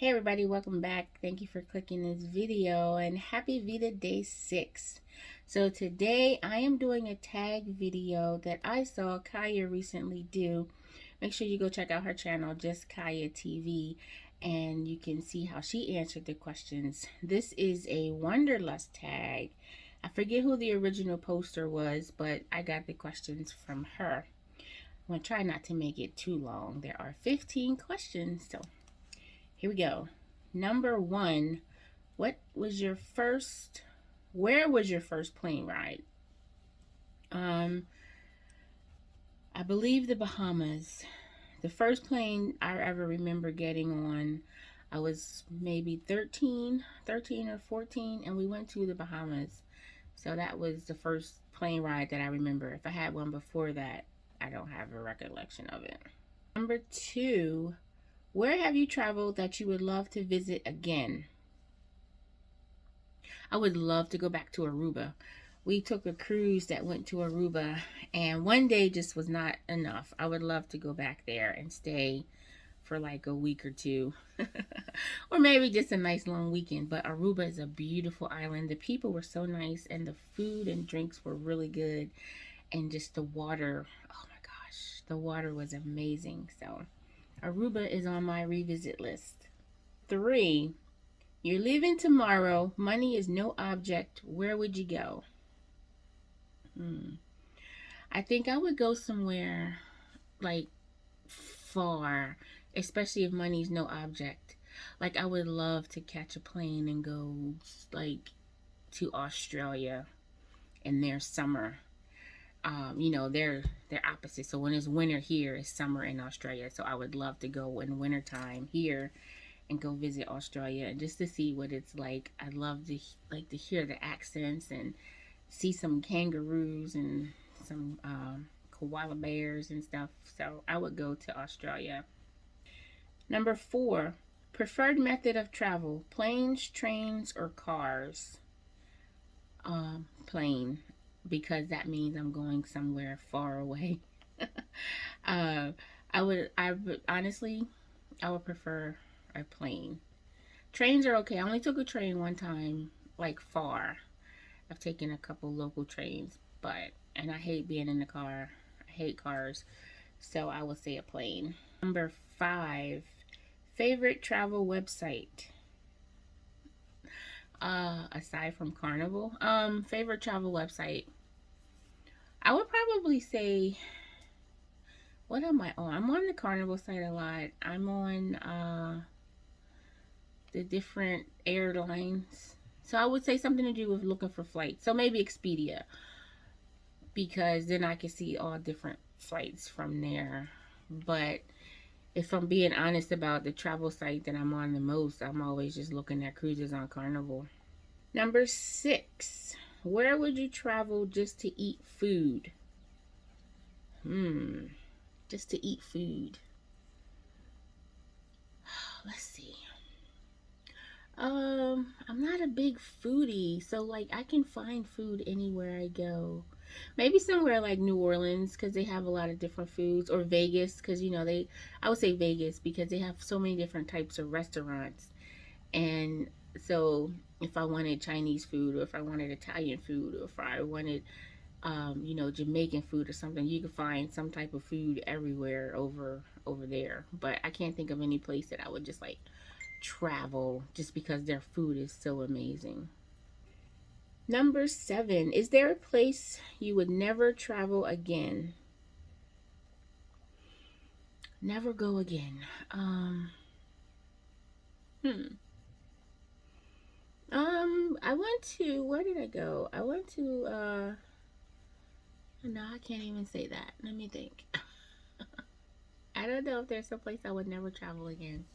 Hey everybody, welcome back. Thank you for clicking this video and happy Veda day 6. So today I am doing a tag video that I saw Kaya recently do. Make sure you go check out her channel, Just Kaya TV, and you can see how she answered the questions. This is a Wanderlust tag. I forget who the original poster was, but I got the questions from her. I'm going to try not to make it too long. There are 15 questions, so here we go. Number 1, where was your first plane ride? I believe the Bahamas. The first plane I ever remember getting on, I was maybe 13 or 14, and we went to the Bahamas. So that was the first plane ride that I remember. If I had one before that, I don't have a recollection of it. Number 2, where have you traveled that you would love to visit again? I would love to go back to Aruba. We took a cruise that went to Aruba, and one day just was not enough. I would love to go back there and stay for like a week or two. Or maybe just a nice long weekend. But Aruba is a beautiful island. The people were so nice, and the food and drinks were really good. And just the water, oh my gosh, the water was amazing. So Aruba is on my revisit list. 3, you're leaving tomorrow. Money is no object. Where would you go? I think I would go somewhere like far, especially if money's no object. Like I would love to catch a plane and go like to Australia in their summer. They're opposite. So when it's winter here, it's summer in Australia. So I would love to go in wintertime here and go visit Australia and just to see what it's like. I'd love to hear the accents and see some kangaroos and some koala bears and stuff. So I would go to Australia. Number 4, preferred method of travel: planes, trains, or cars? Plane, because that means I'm going somewhere far away. uh, I would honestly, I would prefer a plane. Trains are okay. I only took a train one time, like far. I've taken a couple local trains, and I hate being in the car. I hate cars, so I would say a plane. Number 5, favorite travel website. Aside from Carnival, favorite travel website. I would probably say, what am I on? I'm on the Carnival site a lot. I'm on the different airlines. So I would say something to do with looking for flights. So maybe Expedia, because then I can see all different flights from there. But if I'm being honest about the travel site that I'm on the most, I'm always just looking at cruises on Carnival. Number 6, where would you travel just to eat food? Just to eat food. Let's see. I'm not a big foodie, so like I can find food anywhere I go. Maybe somewhere like New Orleans, because they have a lot of different foods, or Vegas, because I would say Vegas because they have so many different types of restaurants. And so if I wanted Chinese food, or if I wanted Italian food, or if I wanted Jamaican food or something, you can find some type of food everywhere over there. But I can't think of any place that I would just like travel just because their food is so amazing. Number 7, is there a place you would never travel again? Never go again. I went to, where did I go? I went to, no, I can't even say that. Let me think. I don't know if there's a place I would never travel again.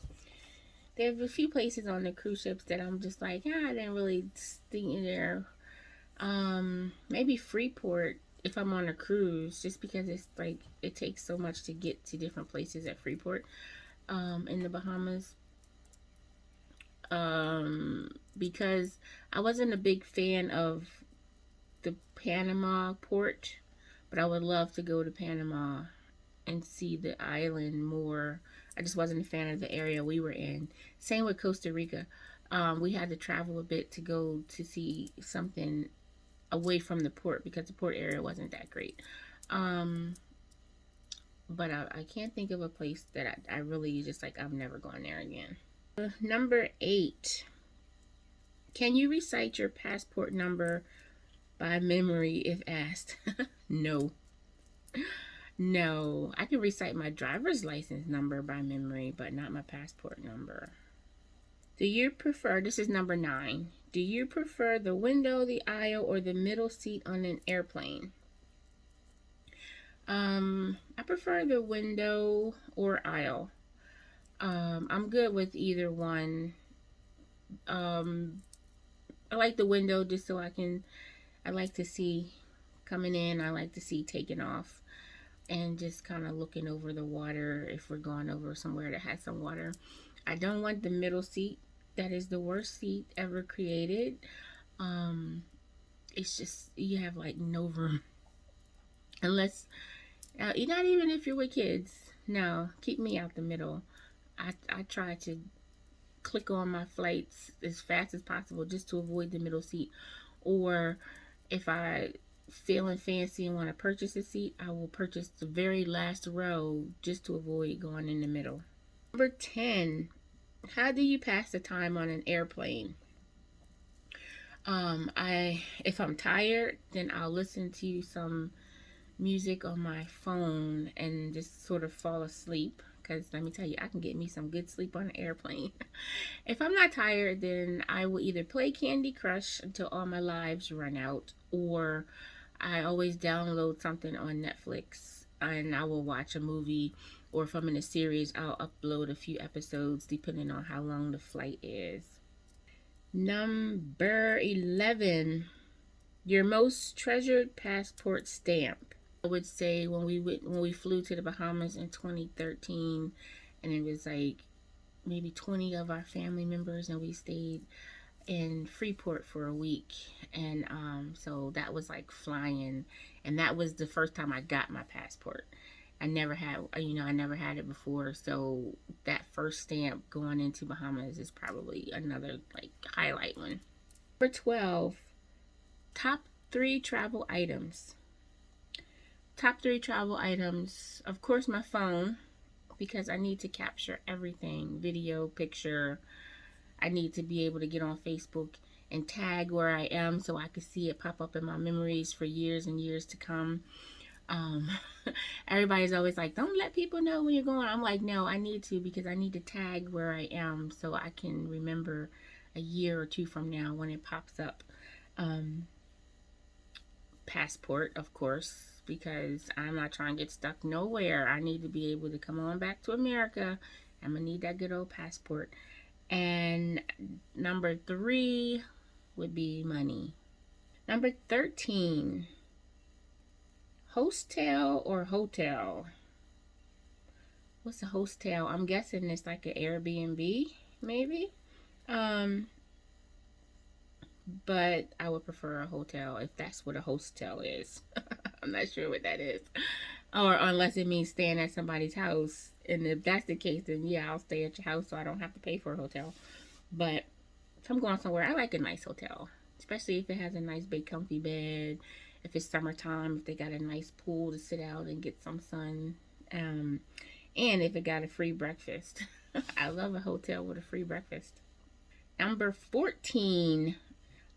There's a few places on the cruise ships that I'm just like, I didn't really think there. Maybe Freeport if I'm on a cruise, just because it's like it takes so much to get to different places at Freeport, in the Bahamas. Because I wasn't a big fan of the Panama port, but I would love to go to Panama and see the island more. I just wasn't a fan of the area we were in. Same with Costa Rica. We had to travel a bit to go to see something away from the port because the port area wasn't that great. Um, but I can't think of a place that I really just like, I'm never going there again. Number 8. Can you recite your passport number by memory if asked? No. No. I can recite my driver's license number by memory, but not my passport number. Do you prefer, this is number 9, do you prefer the window, the aisle, or the middle seat on an airplane? I prefer the window or aisle. I'm good with either one. I like the window just so I like to see coming in, I like to see taking off, and just kind of looking over the water if we're going over somewhere that has some water. I don't want the middle seat. That is the worst seat ever created. It's just, you have like no room. Unless, not even if you're with kids. No, keep me out the middle. I try to click on my flights as fast as possible just to avoid the middle seat. Or if I feeling fancy and want to purchase a seat, I will purchase the very last row just to avoid going in the middle. Number 10, how do you pass the time on an airplane? If I'm tired, then I'll listen to some music on my phone and just sort of fall asleep. Because let me tell you, I can get me some good sleep on an airplane. If I'm not tired, then I will either play Candy Crush until all my lives run out, or I always download something on Netflix and I will watch a movie, or if I'm in a series, I'll upload a few episodes depending on how long the flight is. Number 11, your most treasured passport stamp. I would say when we flew to the Bahamas in 2013, and it was like maybe 20 of our family members, and we stayed in Freeport for a week, and so that was like flying, and that was the first time I got my passport. I never had it before, so that first stamp going into Bahamas is probably another like highlight one. Number 12, top 3 travel items. Top 3 travel items, of course, my phone, because I need to capture everything, video, picture. I need to be able to get on Facebook and tag where I am so I can see it pop up in my memories for years and years to come. Everybody's always like, don't let people know when you're going. I'm like, no, I need to, because I need to tag where I am so I can remember a year or 2 from now when it pops up. Passport, of course, because I'm not trying to get stuck nowhere. I need to be able to come on back to America. I'm gonna need that good old passport. And number 3 would be money. Number 13, hostel or hotel? What's a hostel? I'm guessing it's like an Airbnb, maybe. But I would prefer a hotel if that's what a hostel is. I'm not sure what that is. Or unless it means staying at somebody's house. And if that's the case, then yeah, I'll stay at your house so I don't have to pay for a hotel. But if I'm going somewhere, I like a nice hotel. Especially if it has a nice big comfy bed. If it's summertime, if they got a nice pool to sit out and get some sun. And if it got a free breakfast. I love a hotel with a free breakfast. Number 14.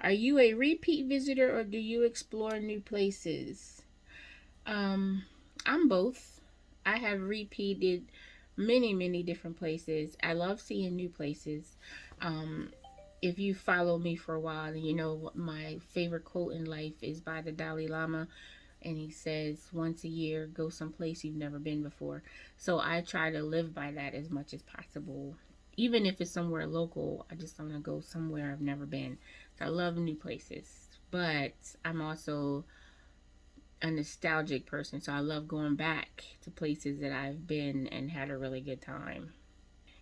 Are you a repeat visitor or do you explore new places? I'm both. I have repeated many different places. I love seeing new places. If you follow me for a while, then you know what my favorite quote in life is by the Dalai Lama. And he says, once a year, go someplace you've never been before. So I try to live by that as much as possible. Even if it's somewhere local, I just want to go somewhere I've never been. So I love new places. But I'm also a nostalgic person. So I love going back to places that I've been and had a really good time.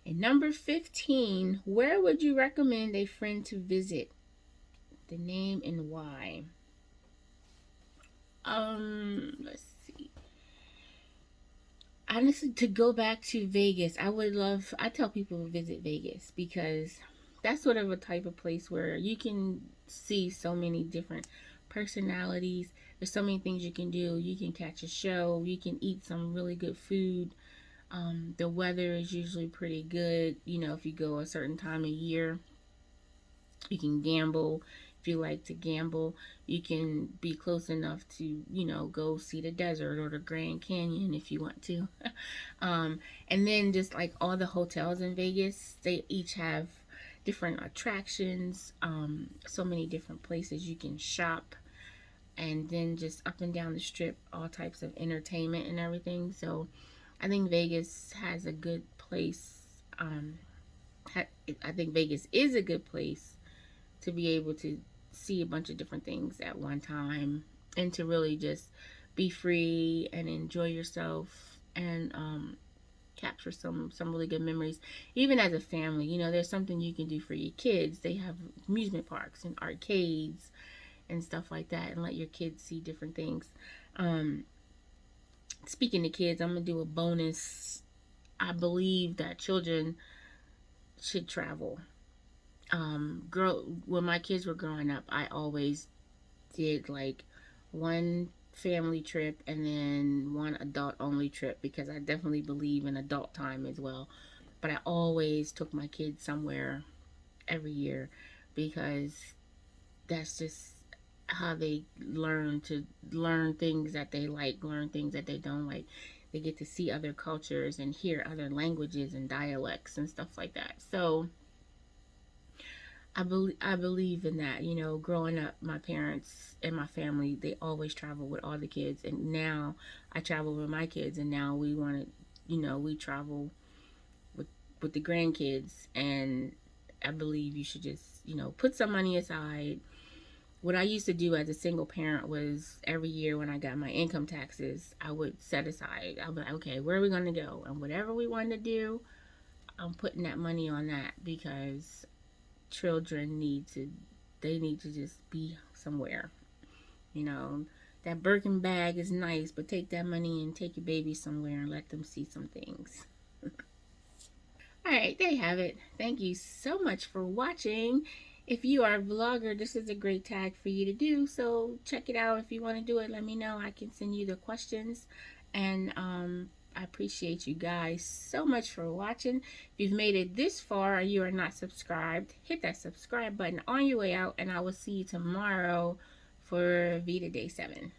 And number 15, where would you recommend a friend to visit? The name and why. Let's see. honestly, to go back to Vegas, I tell people to visit Vegas because that's sort of a type of place where you can see so many different personalities. There's so many things you can do. You can catch a show, you can eat some really good food. The weather is usually pretty good, if you go a certain time of year. You can gamble if you like to gamble. You can be close enough to, go see the desert or the Grand Canyon if you want to. And then just like all the hotels in Vegas, they each have different attractions, so many different places you can shop, and then just up and down the strip, all types of entertainment and everything. So I think Vegas has a good place. I think Vegas is a good place to be able to see a bunch of different things at one time, and to really just be free and enjoy yourself, and capture some really good memories. Even as a family, there's something you can do for your kids. They have amusement parks and arcades and stuff like that, and let your kids see different things. um Speaking to kids, I'm gonna do a bonus. I believe that children should travel. Girl, when my kids were growing up, I always did like one family trip and then one adult only trip, because I definitely believe in adult time as well. But I always took my kids somewhere every year, because that's just how they learn things that they like, learn things that they don't like. They get to see other cultures and hear other languages and dialects and stuff like that. So I believe in that. Growing up, my parents and my family, they always travel with all the kids, and now I travel with my kids, and now we want to, we travel with the grandkids. And I believe you should just, put some money aside. What I used to do as a single parent was every year when I got my income taxes, I would set aside. I'll be like, okay, where are we going to go? And whatever we want to do, I'm putting that money on that, because children need to just be somewhere. You know, that Birkin bag is nice, but take that money and take your baby somewhere and let them see some things. All right, there you have it. Thank you so much for watching. If you are a vlogger, this is a great tag for you to do. So check it out. If you want to do it, let me know. I can send you the questions. And I appreciate you guys so much for watching. If you've made it this far and you are not subscribed, hit that subscribe button on your way out. And I will see you tomorrow for Veda Day 7.